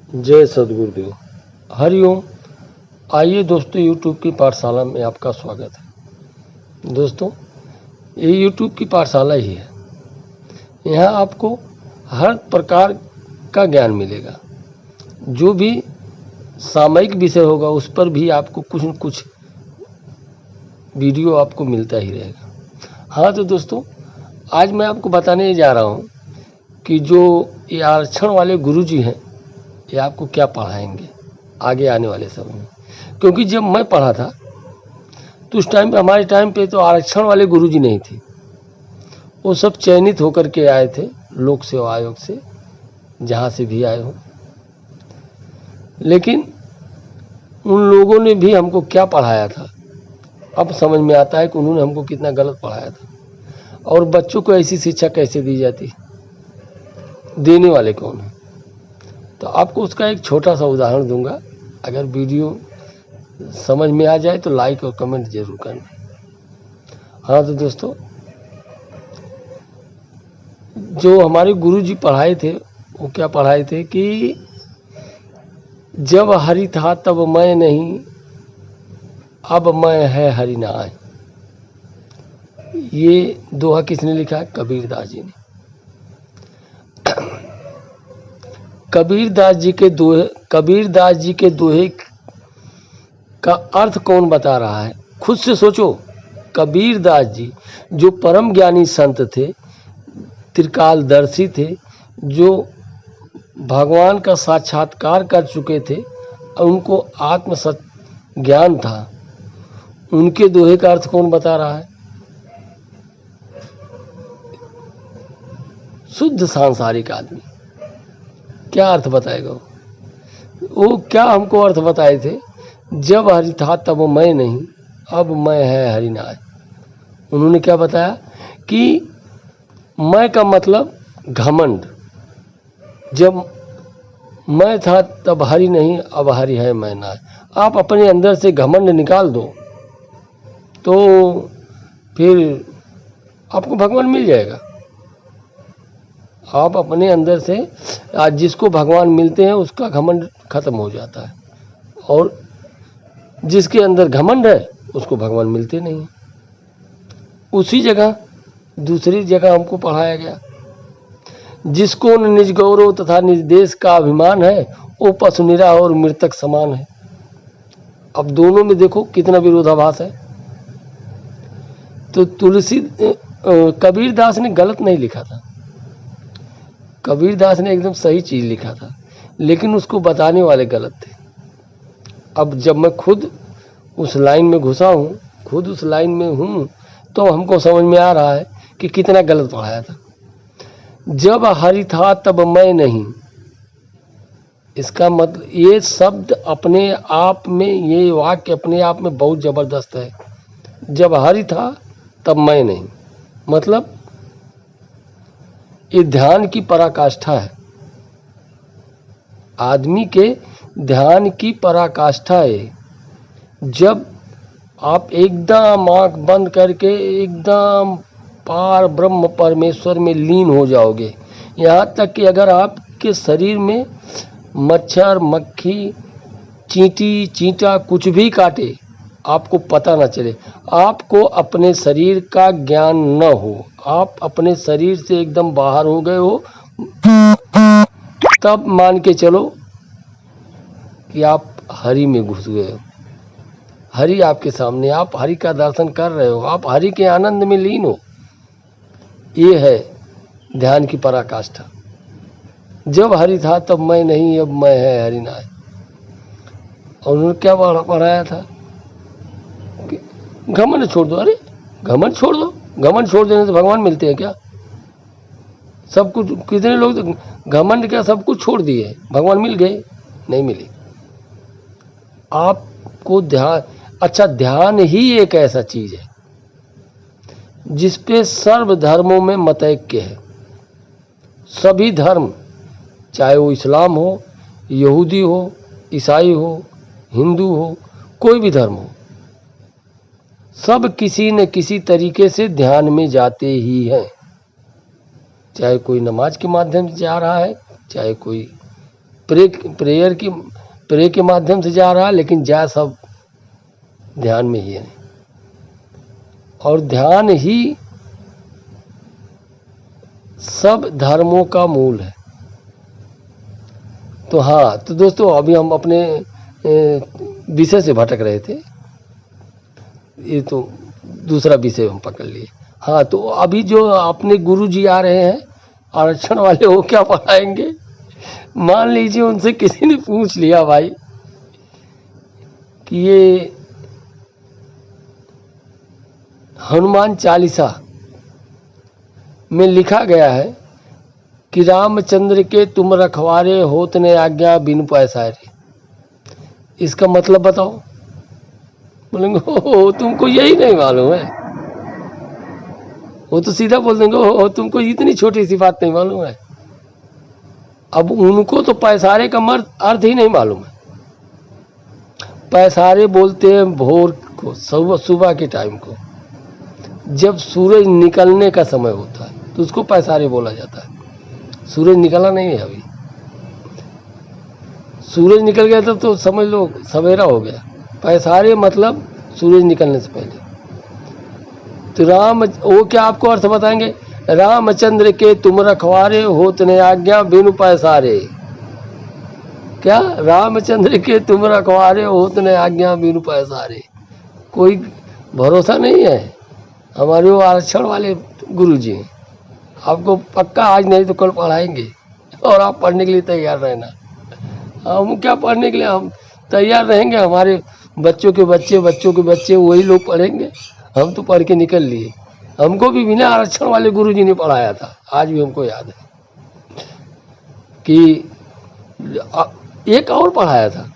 जय सद्गुरुदेव। हरिओम। आइए दोस्तों, YouTube की पाठशाला में आपका स्वागत है। दोस्तों, ये YouTube की पाठशाला ही है। यहाँ आपको हर प्रकार का ज्ञान मिलेगा। जो भी सामयिक विषय होगा उस पर भी आपको कुछ न कुछ वीडियो आपको मिलता ही रहेगा। हाँ तो दोस्तों, आज मैं आपको बताने जा रहा हूँ कि जो ये आरक्षण वाले गुरुजी हैं, ये आपको क्या पढ़ाएंगे आगे आने वाले समय में। क्योंकि जब मैं पढ़ा था तो उस टाइम पे, हमारे टाइम पे तो आरक्षण वाले गुरुजी नहीं थे। वो सब चयनित होकर के आए थे लोक सेवा आयोग से, जहाँ से भी आए हो। लेकिन उन लोगों ने भी हमको क्या पढ़ाया था, अब समझ में आता है कि उन्होंने हमको कितना गलत पढ़ाया था। और बच्चों को ऐसी शिक्षा कैसे दी जाती, देने वाले कौन है। तो आपको उसका एक छोटा सा उदाहरण दूंगा। अगर वीडियो समझ में आ जाए तो लाइक और कमेंट जरूर करना। हाँ तो दोस्तों, जो हमारे गुरुजी पढ़ाए थे वो क्या पढ़ाए थे कि जब हरि था तब मैं नहीं, अब मैं है हरि नाय। ये दोहा किसने लिखा है? कबीरदास जी ने। कबीरदास जी के दोहे का अर्थ कौन बता रहा है? खुद से सोचो। कबीरदास जी जो परम ज्ञानी संत थे, त्रिकालदर्शी थे, जो भगवान का साक्षात्कार कर चुके थे, उनको आत्म सत्य ज्ञान था, उनके दोहे का अर्थ कौन बता रहा है? शुद्ध सांसारिक आदमी। क्या अर्थ बताएगा वो क्या हमको अर्थ बताए थे? जब हरि था तब मैं नहीं, अब मैं है हरि नाय। उन्होंने क्या बताया कि मैं का मतलब घमंड। जब मैं था तब हरि नहीं, अब हरि है मैं नाय। आप अपने अंदर से घमंड निकाल दो तो फिर आपको भगवान मिल जाएगा। आप अपने अंदर से, आज जिसको भगवान मिलते हैं उसका घमंड खत्म हो जाता है, और जिसके अंदर घमंड है उसको भगवान मिलते नहीं हैं। उसी जगह दूसरी जगह हमको पढ़ाया गया, जिसको निज गौरव तथा निज देश का अभिमान है, वो पशु निरा और मृतक समान है। अब दोनों में देखो कितना विरोधाभास है। तो कबीरदास ने गलत नहीं लिखा था, कबीरदास ने एकदम सही चीज़ लिखा था, लेकिन उसको बताने वाले गलत थे। अब जब मैं खुद उस लाइन में घुसा हूँ, खुद उस लाइन में हूँ, तो हमको समझ में आ रहा है कि कितना गलत पढ़ाया था। जब हरि था तब मैं नहीं, इसका मतलब, ये शब्द अपने आप में, ये वाक्य अपने आप में बहुत ज़बरदस्त है। जब हरि था तब मैं नहीं, मतलब ये ध्यान की पराकाष्ठा है। आदमी के ध्यान की पराकाष्ठा है। जब आप एकदम आँख बंद करके एकदम पार ब्रह्म परमेश्वर में लीन हो जाओगे, यहाँ तक कि अगर आपके शरीर में मच्छर, मक्खी, चींटी, चींटा कुछ भी काटे, आपको पता न चले, आपको अपने शरीर का ज्ञान न हो, आप अपने शरीर से एकदम बाहर हो गए हो, तब मान के चलो कि आप हरि में घुस गए हो। हरि आपके सामने, आप हरि का दर्शन कर रहे हो, आप हरि के आनंद में लीन हो। ये है ध्यान की पराकाष्ठा। जब हरि था तब मैं नहीं, अब मैं है हरि नाय। और उन्होंने क्या पढ़ाया था कि घमंड छोड़ दो। अरे घमंड छोड़ दो, घमंड छोड़ देने से भगवान मिलते हैं क्या? सब कुछ, कितने लोग तो घमंड क्या सब कुछ छोड़ दिए, भगवान मिल गए? नहीं मिले। आपको ध्यान, अच्छा ध्यान ही एक ऐसा चीज है जिसपे सर्व धर्मों में मतैक्य है। सभी धर्म, चाहे वो इस्लाम हो, यहूदी हो, ईसाई हो, हिंदू हो, कोई भी धर्म हो, सब किसी न किसी तरीके से ध्यान में जाते ही हैं। चाहे कोई नमाज के माध्यम से जा रहा है, चाहे कोई प्रे के माध्यम से जा रहा है, लेकिन जा सब ध्यान में ही है। और ध्यान ही सब धर्मों का मूल है। तो हाँ, तो दोस्तों अभी हम अपने विषय से भटक रहे थे, ये तो दूसरा विषय हम पकड़ लिए। हाँ, तो अभी जो अपने गुरु जी आ रहे हैं आरक्षण वाले, वो क्या पढ़ाएंगे? मान लीजिए उनसे किसी ने पूछ लिया भाई कि ये हनुमान चालीसा में लिखा गया है कि रामचंद्र के तुम रखवारे होत ने आज्ञा बिनु पैसारे, इसका मतलब बताओ। बोलेंगे हो तुमको यही नहीं मालूम है। वो तो सीधा बोल देंगे हो तुमको इतनी छोटी सी बात नहीं मालूम है। अब उनको तो पैसारे का अर्थ ही नहीं मालूम है। पैसारे बोलते हैं भोर को, सुबह के टाइम को, जब सूरज निकलने का समय होता है तो उसको पैसारे बोला जाता है। सूरज निकला नहीं है अभी, सूरज निकल गया तो समझ लो सवेरा हो गया। पैसारे मतलब सूरज निकलने से पहले। तो वो क्या आपको अर्थ बताएंगे? रामचंद्र के तुम रखवारे होत ने आज्ञा बिनु पैसारे। क्या? रामचंद्र के तुम रखवारे होत ने आज्ञा बिनु पैसारे। कोई भरोसा नहीं है। हमारे वो आरक्षण वाले गुरुजी आपको पक्का आज नहीं तो कल पढ़ाएंगे, और आप पढ़ने के लिए तैयार रहना। हम क्या पढ़ने के लिए, हम तैयार रहेंगे। हमारे बच्चों के बच्चे वही लोग पढ़ेंगे। हम तो पढ़ के निकल लिए। हमको भी बिना आरक्षण वाले गुरुजी ने पढ़ाया था, आज भी हमको याद है कि एक और पढ़ाया था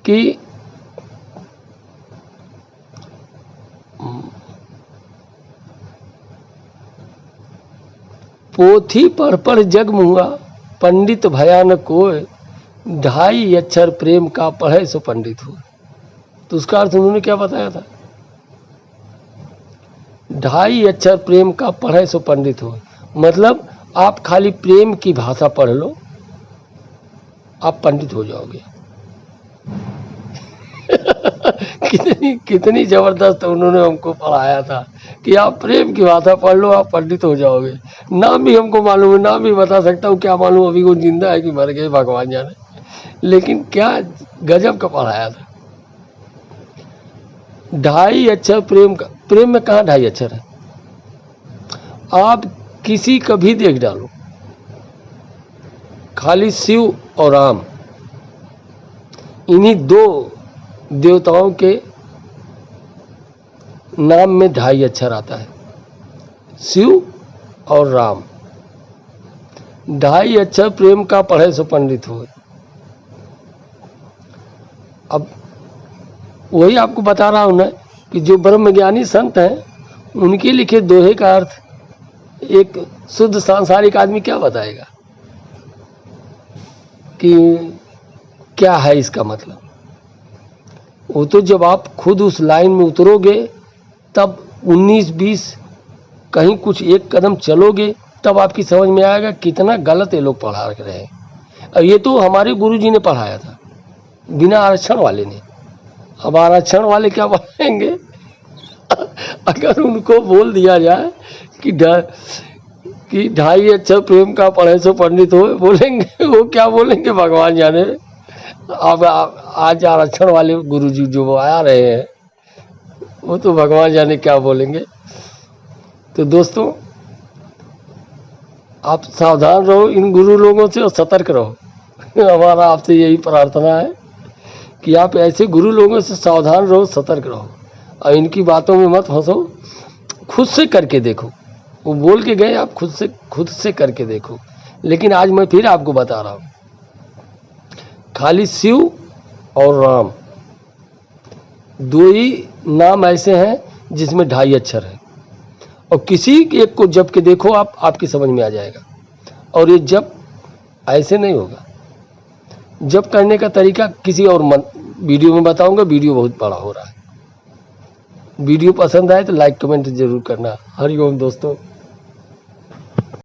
कि पोथी पढ़ जग मुआ पंडित भयान कोय, 2.5 अक्षर प्रेम का पढ़े सो पंडित हो। तो उसका अर्थ उन्होंने क्या बताया था? 2.5 अक्षर प्रेम का पढ़े सो पंडित हो, मतलब आप खाली प्रेम की भाषा पढ़ लो, आप पंडित हो जाओगे। कितनी जबरदस्त उन्होंने हमको पढ़ाया था कि आप प्रेम की भाषा पढ़ लो, आप पंडित हो जाओगे। नाम भी हमको मालूम है, नाम भी बता सकता हूँ, क्या मालूम अभी वो जिंदा है कि मर गए, भगवान जाने। लेकिन क्या गजब का पढ़ाया था। 2.5 अक्षर प्रेम का। प्रेम में कहाँ 2.5 अक्षर है? आप किसी का भी देख डालो, खाली शिव और राम, इन्हीं 2 देवताओं के नाम में 2.5 अक्षर आता है, शिव और राम। 2.5 अक्षर प्रेम का पढ़े सो पंडित हो। अब वही आपको बता रहा हूं ना कि जो ब्रह्मज्ञानी संत हैं उनके लिखे दोहे का अर्थ एक शुद्ध सांसारिक आदमी क्या बताएगा कि क्या है इसका मतलब? वो तो जब आप खुद उस लाइन में उतरोगे, तब 19-20 कहीं कुछ एक कदम चलोगे, तब आपकी समझ में आएगा कितना गलत ये लोग पढ़ा रहे हैं। और ये तो हमारे गुरुजी ने पढ़ाया था, बिना आरक्षण वाले ने। अब आरक्षण वाले क्या पढ़ाएंगे? अगर उनको बोल दिया जाए कि 2.5 अक्षर प्रेम का पढ़े सो पंडित हो, बोलेंगे वो क्या बोलेंगे भगवान जाने। अब आज आरक्षण वाले गुरुजी जो आ रहे हैं वो तो भगवान जाने क्या बोलेंगे। तो दोस्तों आप सावधान रहो इन गुरु लोगों से और सतर्क रहो। हमारा आपसे यही प्रार्थना है कि आप ऐसे गुरु लोगों से सावधान रहो, सतर्क रहो, और इनकी बातों में मत फंसो। खुद से करके देखो, वो बोल के गए, आप खुद से करके देखो। लेकिन आज मैं फिर आपको बता रहा हूँ, खाली शिव और राम 2 ही नाम ऐसे हैं जिसमें 2.5 अक्षर है, और किसी एक को जप के देखो, आपकी समझ में आ जाएगा। और ये जप ऐसे नहीं होगा, जप करने का तरीका किसी और वीडियो में बताऊंगा। वीडियो बहुत बड़ा हो रहा है। वीडियो पसंद आए तो लाइक कमेंट जरूर करना। हरिओम दोस्तों।